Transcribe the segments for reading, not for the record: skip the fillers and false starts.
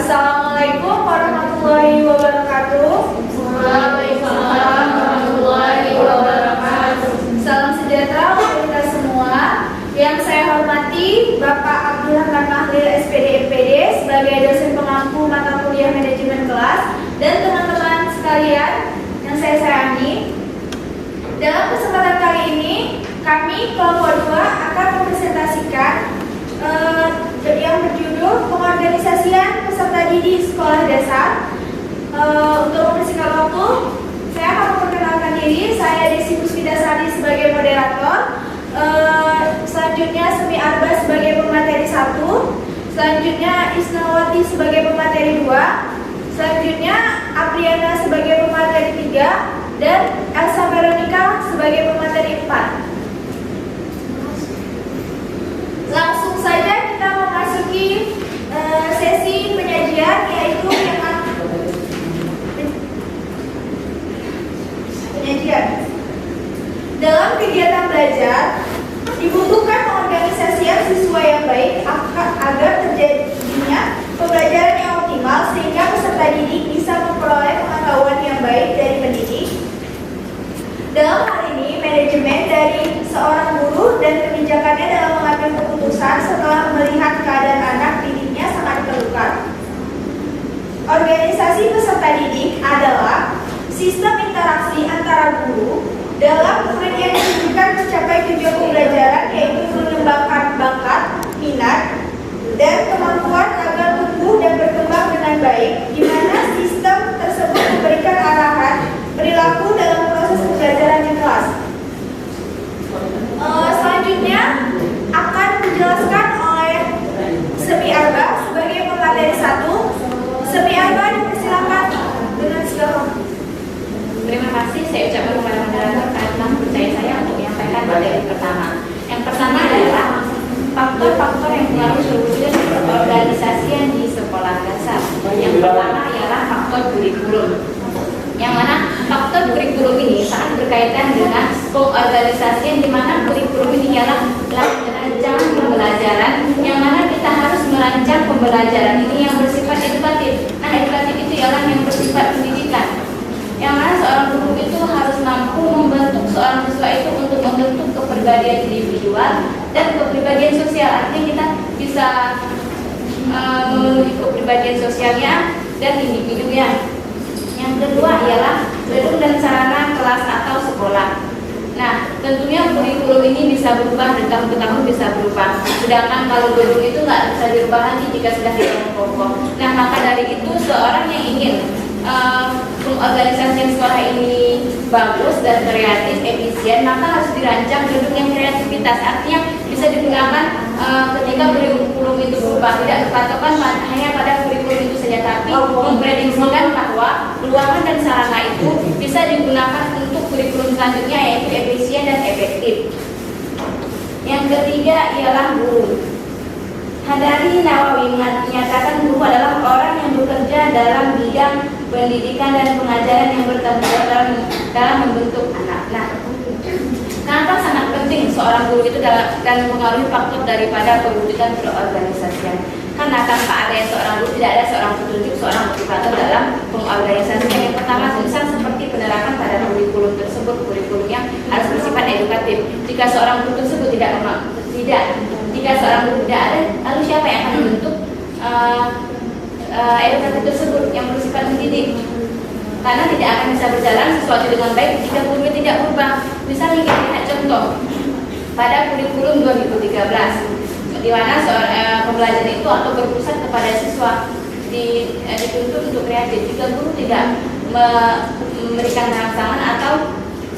Assalamualaikum warahmatullahi wabarakatuh. Waalaikumsalam warahmatullahi wabarakatuh. Salam sejahtera untuk kita semua. Yang saya hormati Bapak Abdul Rahman Mahlil SPD MPD sebagai dosen pengampu mata kuliah manajemen kelas dan teman-teman sekalian yang saya sayangi. Dalam kesempatan kali ini kami kelompok 2 akan mempresentasikan yang berjudul pengorganisasian peserta didik sekolah dasar. Untuk mempersingkat waktu, saya akan memperkenalkan diri. Saya Desi Puspidasari sebagai moderator. Selanjutnya Semi Arba sebagai pemateri 1. Selanjutnya Isnawati sebagai pemateri 2. Selanjutnya Apriana sebagai pemateri 3 dan Elsa Veronica sebagai pemateri 4. Langsung saja kita memasuki sesi penyajian, yaitu penyajian. Dalam kegiatan belajar dibutuhkan pengorganisasian siswa yang baik agar terjadinya pembelajaran yang optimal sehingga peserta didik bisa memperoleh pengetahuan yang baik dari pendidik. Dalam hal ini, manajemen dari seorang guru dan kebijakannya dalam mengambil keputusan setelah melihat keadaan anak didiknya sangat diperlukan. Organisasi peserta didik adalah sistem interaksi antara guru dalam murid yang ditujukan mencapai tujuan pembelajaran, yaitu mengembangkan bakat, minat, dan kemampuan agar tumbuh dan berkembang dengan baik, di mana sistem tersebut memberikan arahan perilaku dalam proses pembelajaran di kelas. Selanjutnya akan dijelaskan oleh Semi Arba sebagai pemateri 1. Semi Arba dipersilakan dengan segala. Terima kasih, saya ucapkan kepada moderator karena percaya saya untuk menyampaikan materi pertama. Yang pertama adalah faktor-faktor yang mengaruhi terwujudnya pengorganisasian di sekolah dasar. Yang pertama ialah faktor kurikulum. Yang mana faktor kurikulum ini sangat berkaitan dengan pengorganisasian, di mana kurikulum ini ialah rancangan pembelajaran, yang mana kita harus merancang pembelajaran ini yang bersifat edukatif. Nah, edukatif itu ialah yang bersifat pendidikan, yang mana seorang guru itu harus mampu membentuk seorang siswa itu untuk membentuk kepribadian individual dan kepribadian sosial. Artinya kita bisa memenuhi kepribadian sosialnya dan individunya. Yang kedua ialah gedung dan sarana kelas atau sekolah. Nah, tentunya kurikulum ini bisa berubah dan tahun ke tahun bisa berubah. Sedangkan kalau gedung itu nggak bisa dirubah lagi jika sudah dibangun kokoh. Nah, maka dari itu seorang yang ingin organisasi sekolah ini bagus dan kreatif, efisien, maka harus dirancang gedung yang kreativitas. Artinya bisa digunakan ketika kurikulum itu berubah, tidak berpatokan hanya pada kurikulum itu saja, tapi memprediksikan bahwa ruangan dan sarana itu bisa digunakan untuk kurikulum selanjutnya, yaitu efisien dan efektif. Yang ketiga ialah guru. Hadari Nawawi menyatakan guru adalah orang yang bekerja dalam bidang pendidikan dan pengajaran yang bertanggung jawab dalam membentuk anak. Nah, kenapa sangat penting seorang guru itu dan mempengaruhi faktor daripada perwujudan berorganisasian? Karena tanpa adanya seorang guru tidak ada seorang petunjuk, seorang motivator dalam pengorganisasian. Yang pertama, misal seperti penerapan pada kurikulum tersebut, kurikulum yang harus bersifat edukatif. Jika seorang guru tersebut jika seorang guru tidak ada, lalu siapa yang akan membentuk edukatif tersebut yang bersifat mendidik? Karena tidak akan bisa berjalan sesuatu dengan baik jika guru tidak berubah. Misalnya kita lihat contoh pada kurikulum 2013, di mana seorang pembelajaran itu atau berpusat kepada siswa dituntut untuk kreatif. Jika guru tidak memberikan rangsangan atau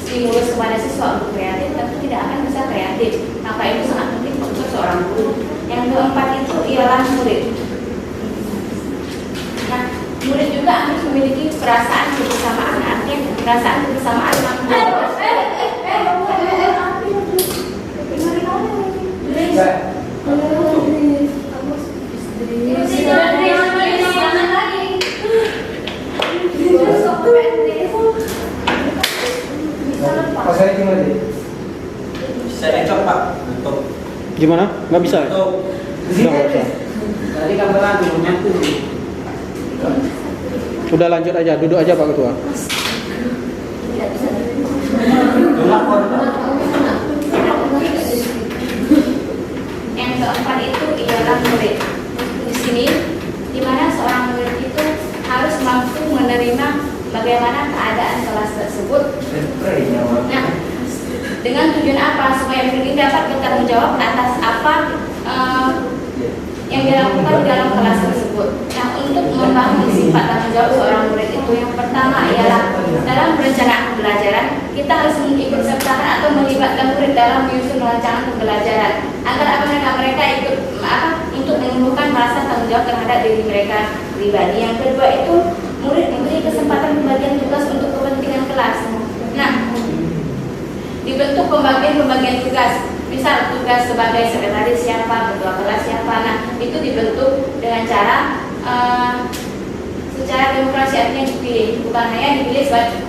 stimulus kepada siswa untuk kreatif, tentu tidak akan bisa kreatif. Maka itu sangat penting untuk seorang guru. Yang keempat itu ialah murid. Nah, murid juga harus memiliki perasaan kebersamaan. Artinya perasaan kebersamaan Saya cek Pak untuk gimana? Nggak bisa? Untuk Nggak bisa. tadi kamera dulunya tuh Sudah lanjut aja, duduk aja Pak Ketua. Yang keempat itu ialah murid. Di sini, di mana seorang murid itu harus mampu menerima bagaimana keadaan kelas tersebut. Nah, dengan tujuan apa? Supaya murid ini dapat bertanggung jawab atas apa yang dilakukan di dalam kelas tersebut. Nah, untuk membangun sifat tanggung jawab seorang murid itu, yang pertama ialah dalam perencanaan pembelajaran kita harus mengikut sertakan atau melibatkan murid dalam menyusun rancangan pembelajaran agar mereka ikut untuk menumbuhkan rasa tanggung jawab terhadap diri mereka pribadi. Yang kedua itu murid memberi kesempatan pembagian tugas untuk kepentingan kelas. Nah, dibentuk pembagian tugas. Misal tugas sebagai sekretaris siapa, ketua kelas siapa. Nah, itu dibentuk dengan cara secara demokrasi, artinya dipilih, bukan hanya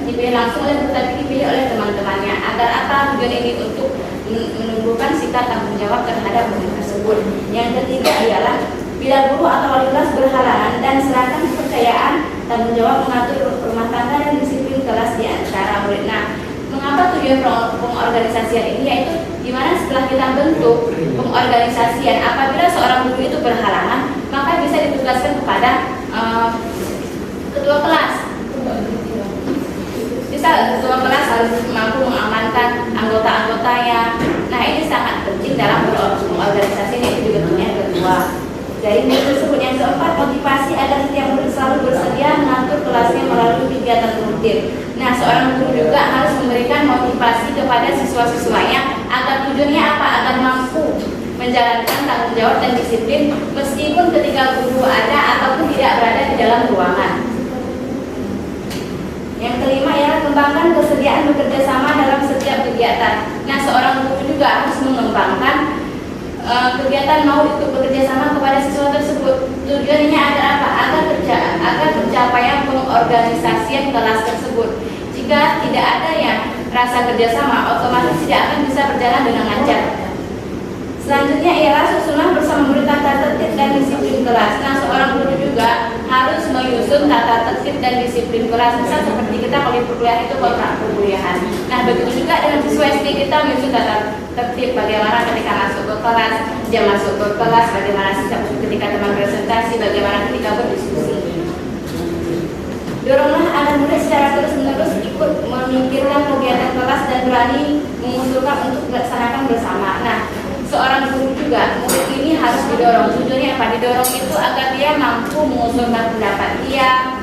dipilih langsung oleh, tetapi dipilih oleh teman-temannya. Agar apa? Tujuan ini untuk menumbuhkan sikap tanggung jawab terhadap murid tersebut. Yang ketiga ialah bila guru atau wali kelas berhalangan dan serahkan kepercayaan tanggung jawab mengatur rumah tangga dan disiplin kelas di antara murid. Nah, mengapa tujuan pengorganisasian ini? Yaitu dimana setelah kita bentuk pengorganisasian, apabila seorang guru itu berhalangan, maka bisa ditugaskan kepada ketua kelas. Bisa ketua kelas harus mampu mengamankan anggota-anggotanya. Nah, ini sangat penting dalam pengorganisasian, yaitu dibentuknya ketua. Dari murid tersebut. Yang keempat, motivasi agar setiap murid selalu bersedia mengatur kelasnya melalui kegiatan rutin. Nah, seorang guru juga harus memberikan motivasi kepada siswa-siswanya agar tujuannya apa? Agar mampu menjalankan tanggung jawab dan disiplin meskipun ketika guru ada ataupun tidak berada di dalam ruangan. Yang kelima ialah kembangkan kesediaan bekerja sama dalam setiap kegiatan. Nah, seorang guru juga harus mengembangkan kegiatan mau ikut bekerja sama kepada siswa tersebut. Tujuannya agar apa? Agar pencapaian pengorganisasian kelas tersebut. Jika tidak ada yang rasa kerjasama, otomatis tidak akan bisa berjalan dengan lancar. Selanjutnya ialah susunan bersama murid tata tertib dan disiplin kelas. Nah, seorang guru juga harus menyusun tata tertib dan disiplin kelas. Misal seperti kita kalau perkuliahan itu kontrak perkuliahan. Nah, begitu juga dengan siswa SD kita menyusun tata tertib, bagaimana ketika masuk ke kelas, jam masuk ke kelas, bagaimana sikap ketika teman presentasi, bagaimana ketika berdiskusi. Doronglah agar murid secara terus-menerus ikut memikirkan kegiatan kelas dan berani mengusulkan untuk dilaksanakan bersama. Nah, seorang guru juga, murid ini harus didorong. Tujuannya apa? Didorong itu agar dia mampu mengusulkan pendapat dia,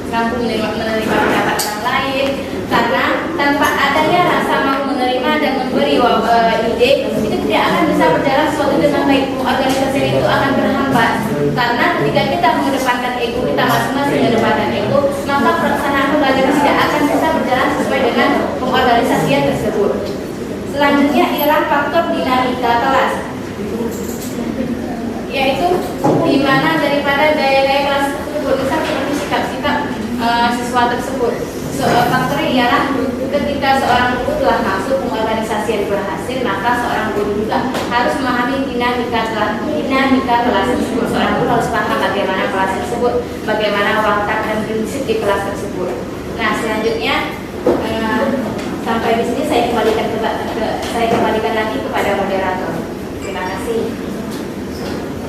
mampu menerima pendapat orang lain. Karena tanpa adanya rasa mau menerima dan memberi ide, itu tidak akan bisa berjalan sesuatu dengan baik. Organisasi itu akan berhambat. Karena ketika kita mengedepankan ego kita masing-masing mengedepankan ego, maka pelaksanaan pembelajaran tidak akan bisa berjalan sesuai dengan pengorganisasian tersebut. Selanjutnya ialah faktor dinamika kelas, yaitu di mana daripada gaya-gaya kelas tersebut, misal seperti sikap-sikap siswa tersebut. Faktornya ialah ketika seorang guru telah masuk pengorganisasian berhasil, maka seorang guru juga harus memahami dinamika kelas tersebut. Seorang guru harus paham bagaimana kelas tersebut, bagaimana watak dan prinsip di kelas tersebut. Nah, selanjutnya sampai di sini saya kembalikan lagi kepada moderator. Terima kasih.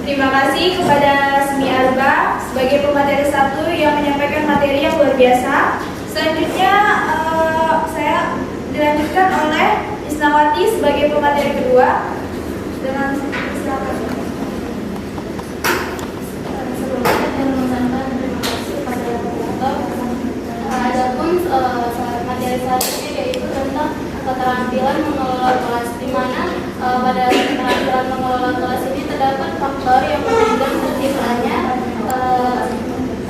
Terima kasih kepada Smi Arba sebagai pemateri 1 yang menyampaikan materi yang luar biasa. Selanjutnya saya dilanjutkan oleh Isnawati sebagai pemateri kedua dengan silakan. Adapun materi selanjutnya yaitu tentang keterampilan mengelola kelas, di mana pada keterampilan mengelola kelas ini terdapat faktor yang menunjang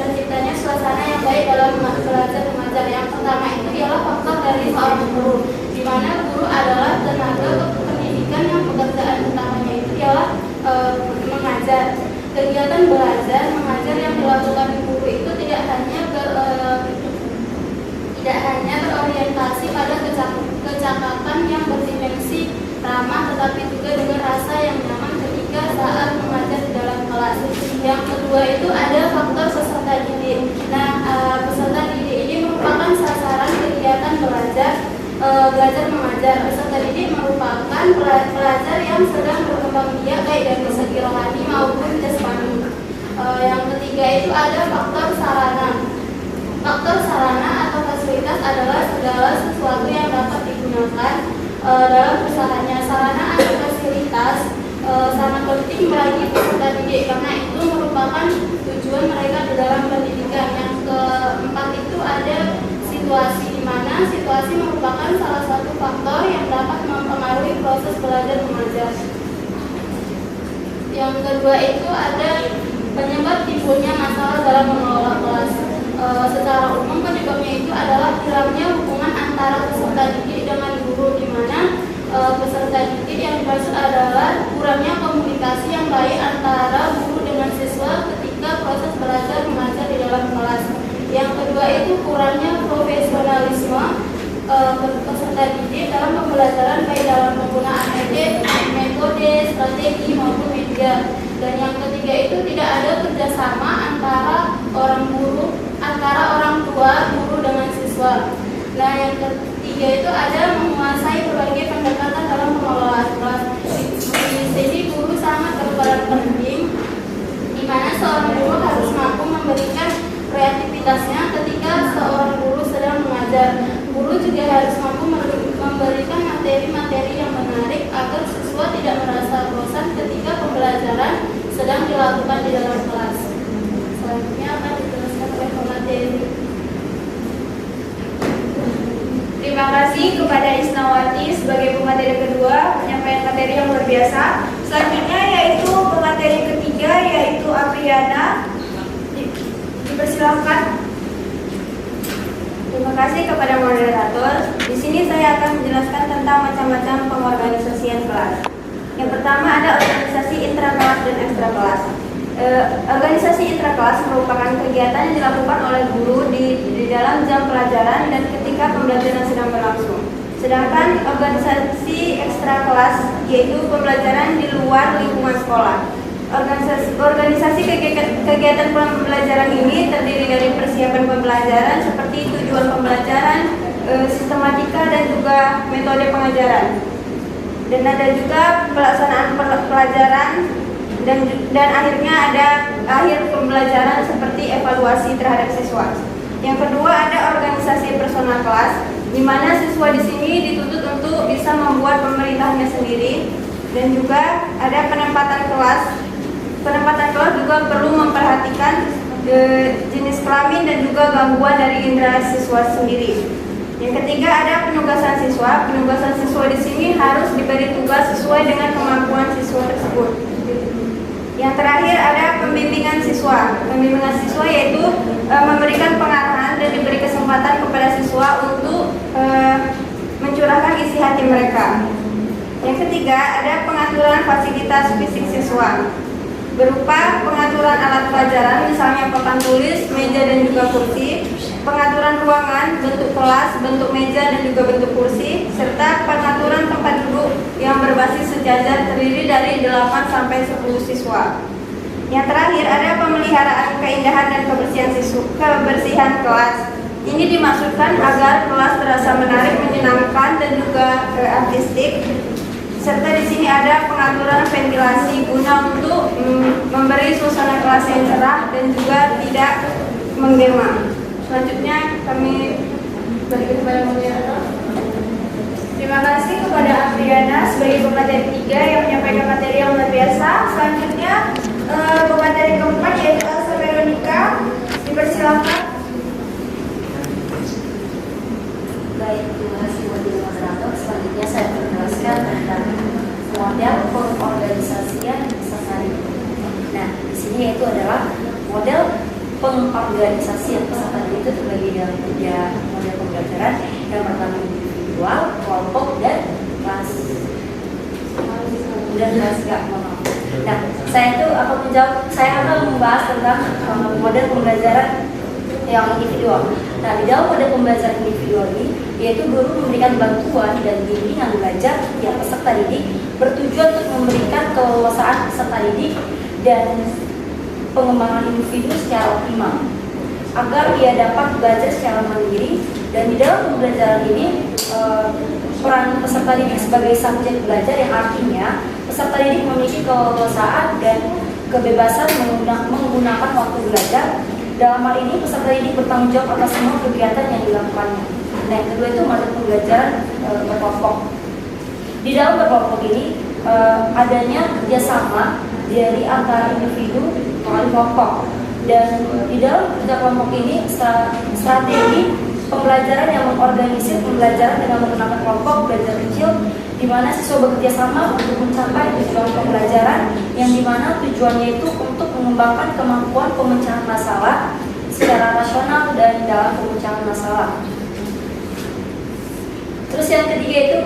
terciptanya suasana yang baik dalam belajar mengajar. Yang pertama itu ialah faktor dari seorang guru, di mana guru adalah tenaga pendidikan yang pekerjaan utamanya itu ialah mengajar. Kegiatan belajar mengajar yang dilakukan guru itu tidak hanya berorientasi pada kecakapan yang berdimensi ramah, tetapi juga dengan rasa yang nyaman ketika saat mengajar di dalam kelas. Yang kedua itu ada faktor peserta didik. didik. Nah, peserta didik ini merupakan sasaran kegiatan belajar mengajar. Peserta didik merupakan pelajar yang sedang berkembang biak baik dari segi rohani maupun jasmani. Yang ketiga itu ada faktor sarana. Faktor sarana atau fasilitas adalah segala sesuatu yang dapat digunakan dalam usahanya. Sarana atau fasilitas sangat penting bagi peserta didik karena itu merupakan tujuan mereka di dalam pendidikan. Yang keempat itu ada situasi, di mana situasi merupakan salah satu faktor yang dapat mempengaruhi proses belajar mengajar. Yang kedua itu ada penyebab timbulnya masalah dalam mengelola kelas. Secara umum penyebabnya itu adalah hilangnya hubungan antara peserta didik dengan guru, di mana peserta didik yang dimaksud adalah kurangnya komunikasi yang baik antara guru dengan siswa ketika proses belajar mengajar di dalam kelas. Yang kedua itu kurangnya profesionalisme peserta didik dalam pembelajaran baik dalam penggunaan metode, strategi maupun media. Dan yang ketiga itu tidak ada kerjasama antara orang tua, guru dengan siswa. Nah, yang ketiga itu ada menguasai berbagai pendekatan dalam pengelolaan kelas. Di sini guru sangat berperan penting, di mana seorang guru harus mampu memberikan kreativitasnya ketika seorang guru sedang mengajar. Guru juga harus mampu memberikan materi-materi yang menarik agar siswa tidak merasa bosan ketika pembelajaran sedang dilakukan di dalam kelas. Selanjutnya akan dijelaskan oleh pemateri. Terima kasih kepada Isnawati sebagai pemateri kedua, penyampaian materi yang luar biasa. Selanjutnya yaitu pemateri ketiga, yaitu Apriana. Dipersilakan. Terima kasih kepada moderator. Di sini saya akan menjelaskan tentang macam-macam pengorganisasian kelas. Yang pertama ada organisasi intrakelas dan ekstrakelas. Organisasi intrakelas merupakan kegiatan yang dilakukan oleh guru di dalam jam pelajaran dan ketika pembelajaran sedang berlangsung. Sedangkan organisasi ekstrakelas yaitu pembelajaran di luar lingkungan sekolah. Organisasi kegiatan pembelajaran ini terdiri dari persiapan pembelajaran seperti tujuan pembelajaran, sistematika dan juga metode pengajaran. Dan ada juga pelaksanaan pelajaran dan akhirnya ada akhir pembelajaran seperti evaluasi terhadap siswa. Yang kedua ada organisasi personal kelas, di mana siswa di sini dituntut untuk bisa membuat pemerintahnya sendiri, dan juga ada penempatan kelas. Penempatan kelas juga perlu memperhatikan jenis kelamin dan juga gangguan dari indera siswa sendiri. Yang ketiga ada penugasan siswa. Penugasan siswa di sini harus diberi tugas sesuai dengan kemampuan siswa tersebut. Yang terakhir ada pembimbingan siswa. Pembimbingan siswa yaitu memberikan pengarahan dan diberi kesempatan kepada siswa untuk mencurahkan isi hati mereka. Yang ketiga ada pengaturan fasilitas fisik siswa, berupa pengaturan alat pelajaran, misalnya papan tulis, meja dan juga kursi, pengaturan ruangan, bentuk kelas, bentuk meja dan juga bentuk kursi, serta pengaturan tempat duduk yang berbasis sejajar terdiri dari 8 sampai 10 siswa. Yang terakhir ada pemeliharaan keindahan dan kebersihan kelas. Ini dimaksudkan agar kelas terasa menarik, menyenangkan dan juga artistik. Serta di sini ada pengaturan ventilasi guna untuk memberi suasana kelas yang cerah dan juga tidak menggema. Selanjutnya kami berikan kepada moderator. Terima kasih kepada Apriana sebagai pemateri ketiga yang menyampaikan materi yang luar biasa. Selanjutnya pemateri keempat yaitu Elsa Veronica. Dipersilakan. Baik, terima kasih moderator. Selanjutnya saya akan menjelaskan tentang model pengorganisasian sasari. Nah, di sini yaitu adalah model pengorganisasian peserta itu terbagi dalam 3 model pembelajaran. Yang pertama individual, kelompok, dan kelas. Nah, saya akan membahas tentang model pembelajaran yang individual. Nah, di dalam model pembelajaran individual ini, yaitu guru memberikan bantuan dan bimbingan belajar yang peserta didik bertujuan untuk memberikan keleluasaan peserta didik dan pengembangan individu secara optimal. agar ia dapat belajar secara mandiri. Dan di dalam pembelajaran ini peran peserta didik sebagai subjek belajar, yang artinya peserta didik memiliki keleluasaan dan kebebasan menggunakan waktu belajar. Dalam hal ini peserta didik bertanggung jawab atas semua kegiatan yang dilakukannya. Nah, yang kedua itu metode pembelajaran berkelompok. Di dalam berkelompok ini adanya kerjasama dari antara individu melalui kelompok. Dan di dalam kerja kelompok ini strategi pembelajaran yang mengorganisir pembelajaran dengan menggunakan kelompok belajar kecil, di mana siswa bekerja sama untuk mencapai tujuan pembelajaran, yang dimana tujuannya itu untuk mengembangkan kemampuan pemecahan masalah secara rasional dan dalam pemecahan masalah. Terus yang ketiga itu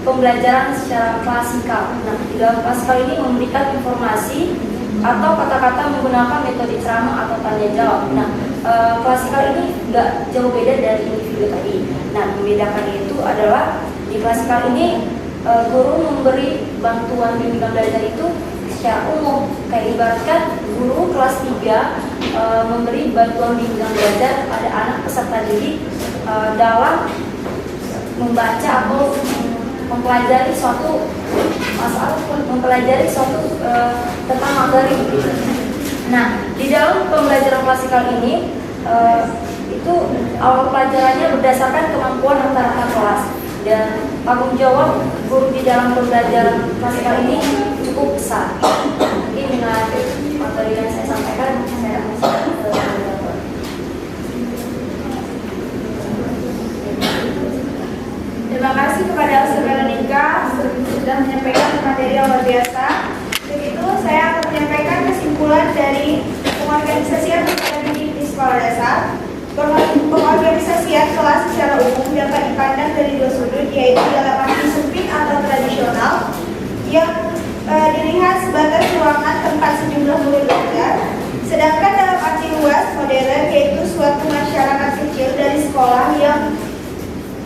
pembelajaran secara klasikal. Nah, di dalam klasikal ini memberikan informasi atau kata-kata menggunakan metode ceramah atau tanya jawab. Nah, klasikal ini nggak jauh beda dari individu tadi. Nah, membedakannya itu adalah di klasikal ini guru memberi bantuan bimbingan belajar itu secara umum. Kayak ibaratkan guru kelas 3 memberi bantuan bimbingan belajar pada anak peserta didik dalam membaca atau mempelajari suatu masalah, mempelajari suatu tentang materi. Nah, di dalam pembelajaran klasikal ini itu awal pelajarannya berdasarkan kemampuan rata-rata kelas, dan tanggung jawab guru di dalam pembelajaran klasikal ini cukup besar. Mungkin dengan materi yang saya sampaikan, saya akan Terima kasih kepada Ustaz Veronica sudah menyampaikan materi yang luar biasa. Begitu, saya akan menyampaikan kesimpulan dari pengorganisasian peserta didik di sekolah dasar. Pengorganisasian kelas secara umum dapat dipandang dari dua sudut, yaitu dalam arti sempit atau tradisional yang dilihat sebatas ruangan tempat sejumlah murid belajar, sedangkan dalam arti luas modern yaitu suatu masyarakat kecil dari sekolah yang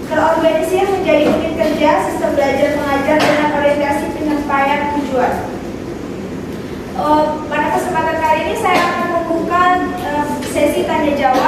terorganisir menjadi unit kerja, sistem belajar mengajar dengan orientasi penyampaian tujuan. Pada kesempatan kali ini saya akan membuka sesi tanya jawab